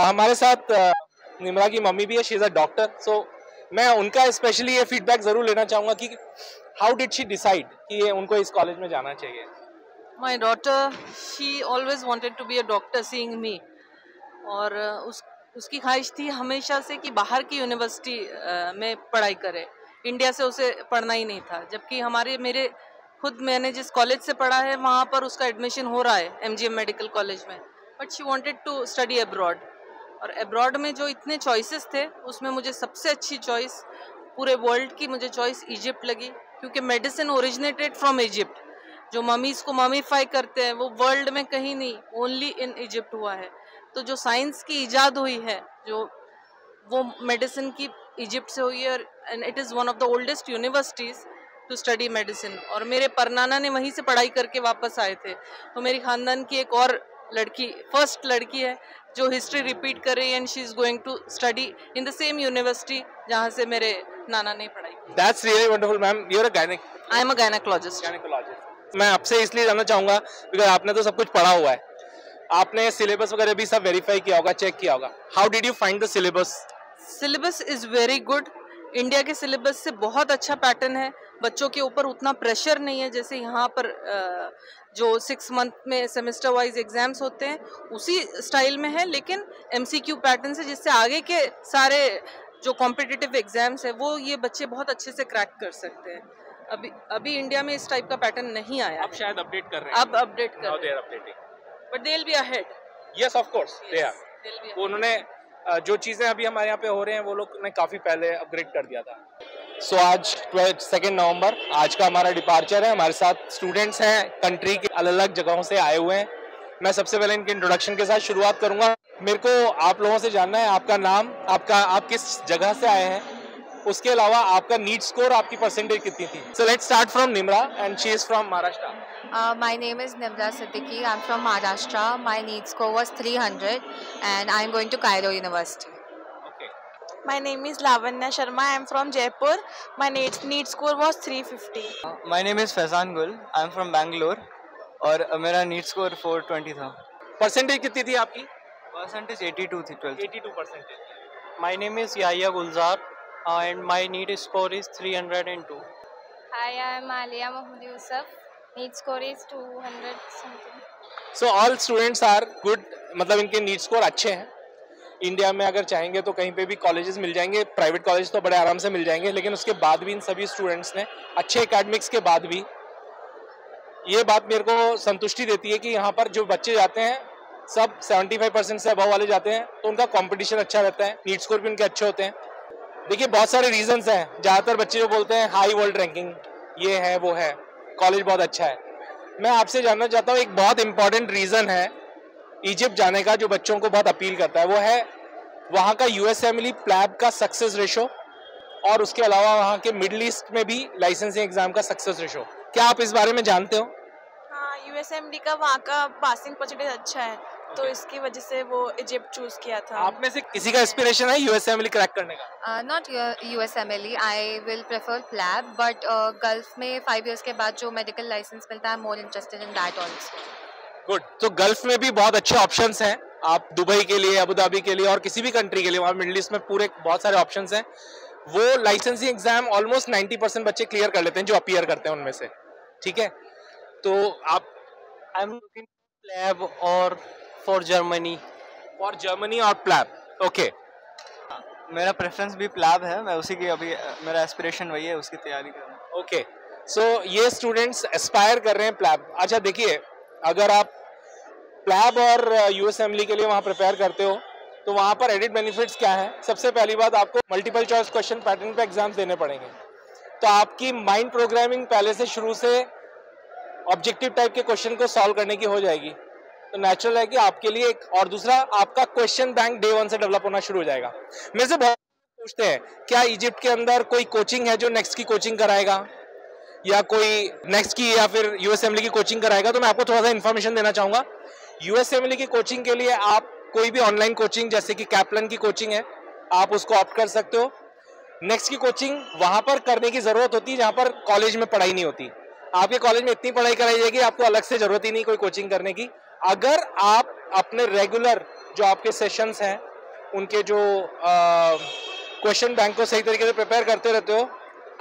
हमारे साथ निम्रा की मम्मी भी है, शी इज अ डॉक्टर, सो मैं उनका स्पेशली ये फीडबैक जरूर लेना चाहूंगा कि हाउ डिड शी डिसाइड कि ये उनको इस कॉलेज में जाना चाहिए. My daughter, she always wanted to be a doctor seeing me. और उसकी ख्वाहिश थी हमेशा से कि बाहर की यूनिवर्सिटी में पढ़ाई करे. इंडिया से उसे पढ़ना ही नहीं था, जबकि मैंने जिस कॉलेज से पढ़ा है वहाँ पर उसका एडमिशन हो रहा है MGM मेडिकल कॉलेज में. But she wanted to study abroad. और अब्रॉड में जो इतने चॉइसेस थे उसमें मुझे सबसे अच्छी चॉइस पूरे वर्ल्ड की मुझे चॉइस इजिप्ट लगी, क्योंकि मेडिसिन ओरिजिनेटेड फ्रॉम इजिप्ट. जो ममीज को ममीफाई करते हैं वो वर्ल्ड में कहीं नहीं, ओनली इन इजिप्ट हुआ है. तो जो साइंस की इजाद हुई है जो वो मेडिसिन की इजिप्ट से हुई है, and it is one of the oldest universities to study medicine. और मेरे परनाना ने वहीं से पढ़ाई करके वापस आए थे. तो मेरी खानदान की एक और लड़की, फर्स्ट लड़की है जो हिस्ट्री रिपीट कर रही है, and she is going to study in the same university जहाँ से मेरे नाना ने पढ़ाई की. That's really wonderful ma'am. You are a gynaec. I am a gynaecologist. मैं आपसे इसलिए जानना चाहूंगा बिकॉज आपने तो सब कुछ पढ़ा हुआ है, आपने सिलेबस वगैरह भी सब वेरीफाई किया होगा, चेक किया होगा. How did you find the syllabus? Syllabus is very good. India के सिलेबस से बहुत अच्छा पैटर्न है. बच्चों के ऊपर उतना प्रेशर नहीं है जैसे यहाँ पर जो 6 मंथ में सेमेस्टर वाइज एग्जाम्स होते हैं उसी स्टाइल में है, लेकिन MCQ पैटर्न से, जिससे आगे के सारे जो कॉम्पिटिटिव एग्जाम्स है वो ये बच्चे बहुत अच्छे से क्रैक कर सकते हैं. अभी इंडिया में इस टाइप का पैटर्न नहीं आया. अब शायद अपडेट कर रहे हैं. अब अपडेट कर रहे हैं. But they will be ahead. Yes of course they are. उन्होंने जो चीजें अभी हमारे यहाँ पे हो रहे हैं वो लोग ने काफी पहले अपग्रेड कर दिया था. सो आज 2 नवंबर आज का हमारा डिपार्चर है. हमारे साथ स्टूडेंट्स हैं कंट्री के अलग अलग जगहों से आए हुए हैं. मैं सबसे पहले इनके इंट्रोडक्शन के साथ शुरुआत करूंगा. मेरे को आप लोगों से जानना है आपका नाम, आप किस जगह से आए हैं, उसके अलावा आपका नीट स्कोर, आपकी परसेंटेज कितनी थी. So let's start from Nimra and she is from Maharashtra. My name is Nimra Siddiqui. I'm from Maharashtra. My NEET score was 300 and I'm going to Cairo University. Okay. My name is Lavanya Sharma. I am from Jaipur. My NEET score was 350. My name is Faizan Gul. I am from Bangalore. और मेरा NEET score 420 था. Percentage कितनी थी आपकी? Percentage 82 थी. 82%. My name is Yahya Gulzar and my NEET score is 302. Hi, I am Alia Mahmood Yusuf. NEET score is 200 something. So all students are good. मतलब इनके NEET score अच्छे हैं. India में अगर चाहेंगे तो कहीं पे भी कॉलेजेस मिल जाएंगे. प्राइवेट कॉलेज तो बड़े आराम से मिल जाएंगे, लेकिन उसके बाद भी इन सभी स्टूडेंट्स ने अच्छे एकेडमिक्स के बाद भी ये बात मेरे को संतुष्टि देती है कि यहाँ पर जो बच्चे जाते हैं सब 75% से अबव वाले जाते हैं, तो उनका कंपटीशन अच्छा रहता है. नीट स्कोर भी उनके अच्छे होते हैं. देखिए बहुत सारे रीजंस हैं. ज़्यादातर बच्चे जो बोलते हैं हाई वर्ल्ड रैंकिंग, ये है वो है, कॉलेज बहुत अच्छा है. मैं आपसे जानना चाहता हूँ एक बहुत इंपॉर्टेंट रीज़न है इजिप्ट जाने का जो बच्चों को बहुत अपील करता है, वो है वहाँ का USMLE प्लैब का सक्सेस रेशो, और उसके अलावा वहाँ के मिडिल ईस्ट में भी लाइसेंसिंग एग्जाम का सक्सेस रेशो. क्या आप इस बारे में जानते हो? हाँ, USMLE का वहाँ का पासिंग परसेंटेज अच्छा है, तो इसकी वजह से वो इजिप्ट चूज किया था. आप में से किसी का इंस्पिरेशन है USMLE क्रैक करने का? Not USMLE. I will prefer PLAB, but gulf में 5 years के बाद जो मेडिकल लाइसेंस मिलता है, more interested in that also. Good. तो गल्फ में भी बहुत अच्छे ऑप्शंस हैं. आप दुबई के लिए, अबू धाबी के लिए और किसी भी कंट्री के लिए, वहाँ मिडिल ईस्ट में पूरे बहुत सारे ऑप्शंस हैं. वो लाइसेंसिंग एग्जाम ऑलमोस्ट 90% बच्चे क्लियर कर लेते हैं जो अपीयर करते हैं उनमें से. ठीक है, तो आप I am looking PLAB or for Germany. For Germany और प्लैब. ओके. मेरा प्रेफरेंस भी प्लैब है. मैं उसी की अभी मेरा एस्पिरेशन वही है, उसकी तैयारी कर रहा हूँ. ओके. सो ये स्टूडेंट्स एस्पायर कर रहे हैं प्लैब. अच्छा देखिए, अगर आप प्लैब और USMLE के लिए वहाँ प्रिपेयर करते हो तो वहाँ पर एडिड बेनिफिट्स क्या है? सबसे पहली बात, आपको मल्टीपल चॉइस क्वेश्चन पैटर्न पे एग्जाम्स देने पड़ेंगे, तो आपकी माइंड प्रोग्रामिंग पहले से शुरू से ऑब्जेक्टिव टाइप के क्वेश्चन को सॉल्व करने की हो जाएगी. तो नेचुरल है कि आपके लिए एक, और दूसरा आपका क्वेश्चन बैंक डे 1 से डेवलप होना शुरू हो जाएगा. मेरे से बहुत पूछते हैं क्या इजिप्ट के अंदर कोई कोचिंग है जो नेक्स्ट की कोचिंग कराएगा या कोई नेक्स्ट की या फिर यूएसएमएलई की कोचिंग कराएगा? तो मैं आपको थोड़ा सा इन्फॉर्मेशन देना चाहूँगा। यूएसएमएलई की कोचिंग के लिए आप कोई भी ऑनलाइन कोचिंग जैसे कि कैपलन की कोचिंग है, आप उसको ऑप्ट कर सकते हो। नेक्स्ट की कोचिंग वहाँ पर करने की ज़रूरत होती है जहाँ पर कॉलेज में पढ़ाई नहीं होती। आपके कॉलेज में इतनी पढ़ाई कराई जाएगी, आपको अलग से ज़रूरत ही नहीं कोई कोचिंग करने की। अगर आप अपने रेगुलर जो आपके सेशंस हैं उनके जो क्वेश्चन बैंक को सही तरीके से प्रिपेयर करते रहते हो,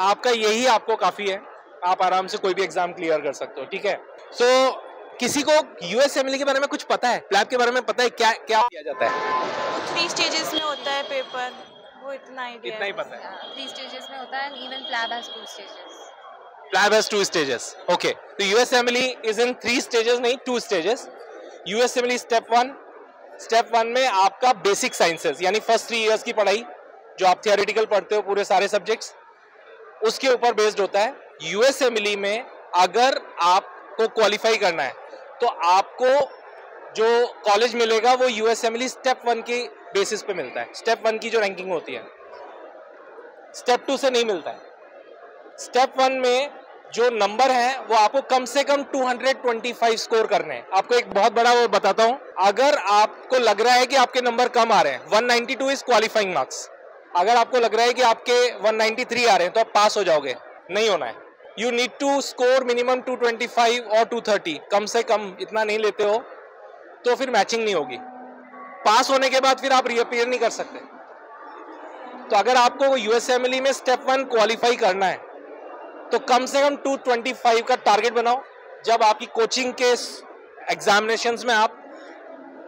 आपका यही आपको काफ़ी है, आप आराम से कोई भी एग्जाम क्लियर कर सकते हो। ठीक है, सो किसी को यूएसएमएलई के बारे में कुछ पता है, प्लैब के बारे में पता है क्या क्या किया जाता है? 3 स्टेजेस में होता है पेपर, वो इतना आइडिया इतना ही पता है। 3 stages में होता है and even PLAB has 2 stages. PLAB has 2 stages. Okay, तो यूएसएमएलई इज इन 3 stages, नहीं 2 stages. यूएसएमएलई स्टेप 1 में आपका बेसिक साइंसेस यानी फर्स्ट 3 years की पढ़ाई जो आप थियोरेटिकल पढ़ते हो पूरे सारे सब्जेक्ट्स, उसके ऊपर बेस्ड होता है। यूएसएमएलई में अगर आपको क्वालिफाई करना है तो आपको जो कॉलेज मिलेगा वो यूएसएमएलई स्टेप 1 के बेसिस पे मिलता है। स्टेप 1 की जो रैंकिंग होती है स्टेप 2 से नहीं मिलता है। स्टेप 1 में जो नंबर है वो आपको कम से कम 225 स्कोर करने हैं। आपको एक बहुत बड़ा वो बताता हूं, अगर आपको लग रहा है कि आपके नंबर कम आ रहे हैं, 192 इज क्वालिफाइंग मार्क्स। अगर आपको लग रहा है कि आपके 193 आ रहे हैं तो आप पास हो जाओगे, नहीं होना है। You need to score minimum 225 और 230, कम से कम इतना नहीं लेते हो तो फिर मैचिंग नहीं होगी। पास होने के बाद फिर आप रीअपीयर नहीं कर सकते। तो अगर आपको यूएसएमएलई में स्टेप 1 क्वालिफाई करना है तो कम से कम 225 का टारगेट बनाओ। जब आपकी कोचिंग के एग्जामिनेशंस में आप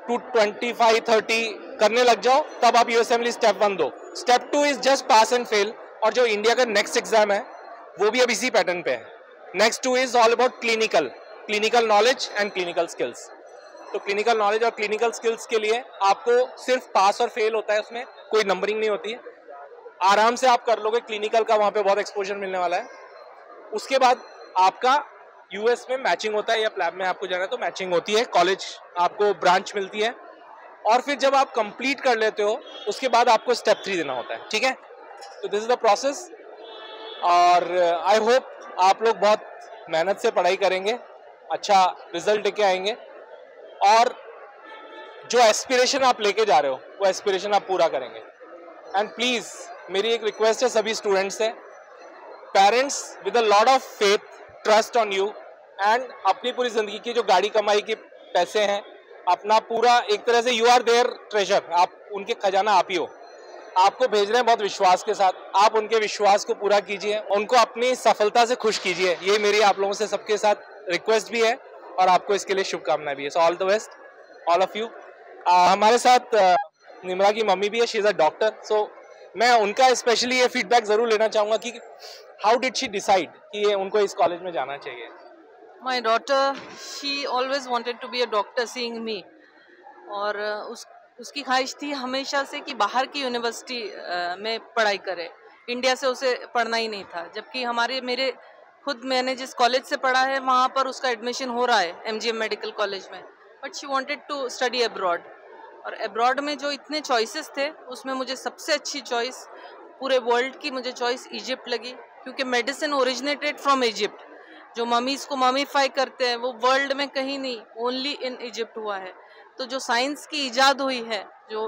225-30 करने लग जाओ तब आप यूएसएमएलई स्टेप 1 दो। Step 2 is just pass and fail, और जो इंडिया का नेक्स्ट एग्जाम है वो भी अब इसी पैटर्न पे है। Next 2 is all about clinical knowledge and clinical skills. तो क्लिनिकल नॉलेज और क्लिनिकल स्किल्स के लिए आपको सिर्फ पास और फेल होता है, उसमें कोई नंबरिंग नहीं होती है। आराम से आप कर लोगे क्लिनिकल का, वहाँ पे बहुत एक्सपोजर मिलने वाला है। उसके बाद आपका यूएस में मैचिंग होता है या प्लैब में आपको जाना है तो मैचिंग होती है, कॉलेज आपको ब्रांच मिलती है, और फिर जब आप कंप्लीट कर लेते हो उसके बाद आपको स्टेप 3 देना होता है। ठीक है, तो दिस इज द प्रोसेस, और आई होप आप लोग बहुत मेहनत से पढ़ाई करेंगे, अच्छा रिजल्ट लेके आएंगे, और जो एस्पिरेशन आप लेके जा रहे हो वो एस्पिरेशन आप पूरा करेंगे। एंड प्लीज मेरी एक रिक्वेस्ट है सभी स्टूडेंट्स से, parents with a lot of faith, trust on you, and अपनी पूरी जिंदगी की जो गाड़ी कमाई के पैसे हैं, अपना पूरा एक तरह से यू आर देयर ट्रेजर, आप उनके खजाना आप ही हो, आपको भेज रहे हैं बहुत विश्वास के साथ। आप उनके विश्वास को पूरा कीजिए, उनको अपनी सफलता से खुश कीजिए, ये मेरी आप लोगों से सबके साथ रिक्वेस्ट भी है और आपको इसके लिए शुभकामनाएं भी है। So all the best all of you. हमारे साथ निम्रा की मम्मी भी है, शी इज अ डॉक्टर, सो मैं उनका स्पेशली ये फीडबैक जरूर लेना चाहूँगा कि हाउ डिड शी डिसाइड कि ये उनको इस कॉलेज में जाना चाहिए। My daughter, she always wanted to be a doctor seeing me, और उसकी ख्वाहिश थी हमेशा से कि बाहर की यूनिवर्सिटी में पढ़ाई करे, इंडिया से उसे पढ़ना ही नहीं था। जबकि मैंने जिस कॉलेज से पढ़ा है वहाँ पर उसका एडमिशन हो रहा है MGM मेडिकल कॉलेज में, but she wanted to study abroad. और अब्रॉड में जो इतने चॉइसेस थे उसमें मुझे सबसे अच्छी चॉइस पूरे वर्ल्ड की मुझे चॉइस इजिप्ट लगी, क्योंकि मेडिसिन ओरिजिनेटेड फ्रॉम इजिप्ट। जो ममीज़ को ममीफाई करते हैं वो वर्ल्ड में कहीं नहीं, ओनली इन इजिप्ट हुआ है। तो जो साइंस की इजाद हुई है जो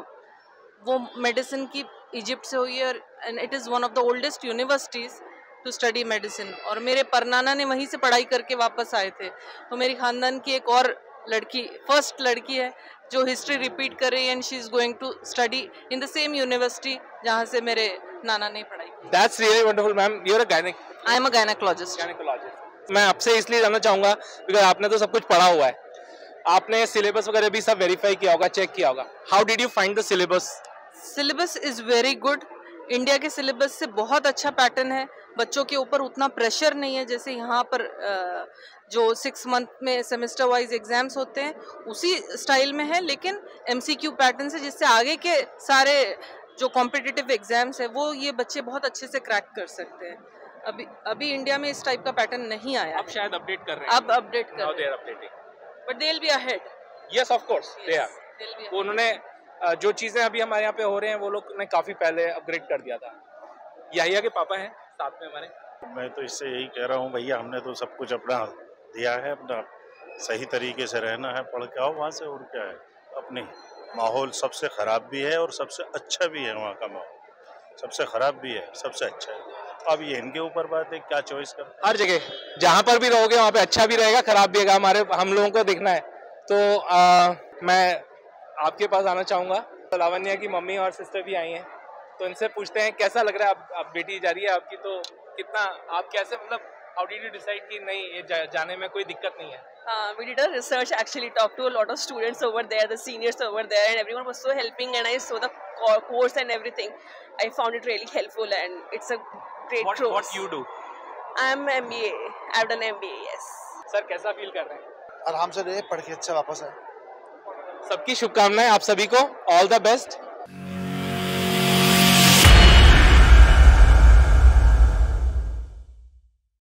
वो मेडिसिन की इजिप्ट से हुई है, and it is one of the oldest universities to study medicine. और मेरे परनाना ने वहीं से पढ़ाई करके वापस आए थे। तो मेरी ख़ानदान की एक और लड़की, फर्स्ट लड़की है जो हिस्ट्री रिपीट कर रही है, and she is going to study in the same university जहाँ से मेरे नाना ने पढ़ाई की। That's really wonderful ma'am, you are a gynaec. I am a gynaecologist. मैं आपसे इसलिए जानना चाहूँगा बिकॉज आपने तो सब कुछ पढ़ा हुआ है, आपने सिलेबस वगैरह भी सब वेरीफाई किया होगा, चेक किया होगा। How did you find the syllabus? Syllabus is very good. India के सिलेबस से बहुत अच्छा पैटर्न है। बच्चों के ऊपर उतना प्रेशर नहीं है जैसे यहाँ पर जो 6 मंथ में सेमेस्टर वाइज एग्जाम्स होते हैं उसी स्टाइल में है, लेकिन MCQ पैटर्न से, जिससे आगे के सारे जो कॉम्पिटिटिव एग्जाम्स है वो ये बच्चे बहुत अच्छे से क्रैक कर सकते हैं। अभी इंडिया में इस टाइप का पैटर्न नहीं आया। अब शायद अपडेट कर रहे हैं। अब अपडेट कर रहे हैं, but they will be ahead. Yes of course they are. उन्होंने जो चीज़ें अभी हमारे यहाँ पे हो रहे हैं वो लोग ने काफ़ी पहले अपग्रेड कर दिया था। याहिया के पापा हैं साथ में हमारे। मैं तो इससे यही कह रहा हूँ भैया, हमने तो सब कुछ अपना दिया है, अपना सही तरीके से रहना है, पढ़ के आओ वहाँ से, और क्या है। अपने माहौल सबसे ख़राब भी है और सबसे अच्छा भी है, वहाँ का माहौल सबसे ख़राब भी है, सबसे अच्छा है। अब ये इनके ऊपर बात है क्या चॉइस कर। हर जगह जहाँ पर भी रहोगे वहाँ पे अच्छा भी रहेगा, खराब भी रहेगा, हम लोगों को देखना है। तो मैं आपके पास आना चाहूँगा। तो लावण्या की मम्मी और सिस्टर भी आई हैं, तो इनसे पूछते हैं कैसा लग रहा है। अब बेटी जा रही है आपकी, तो कितना आप कैसे, मतलब हाउ डिड यू डिसाइड कि नहीं ये जाने में कोई दिक्कत नहीं है? We did a research, actually talked to a lot of students over there, the seniors over there, and everyone was so helping, and I saw the course and everything. I found it really helpful, and it's a great course. What you do? I'm MBA. I've done MBA, yes. Sir कैसा feel कर रहे हैं? आराम से रहे, पढ़ के अच्छा वापस आए। सबकी शुभकामनाएं आप सभी को, ऑल द बेस्ट।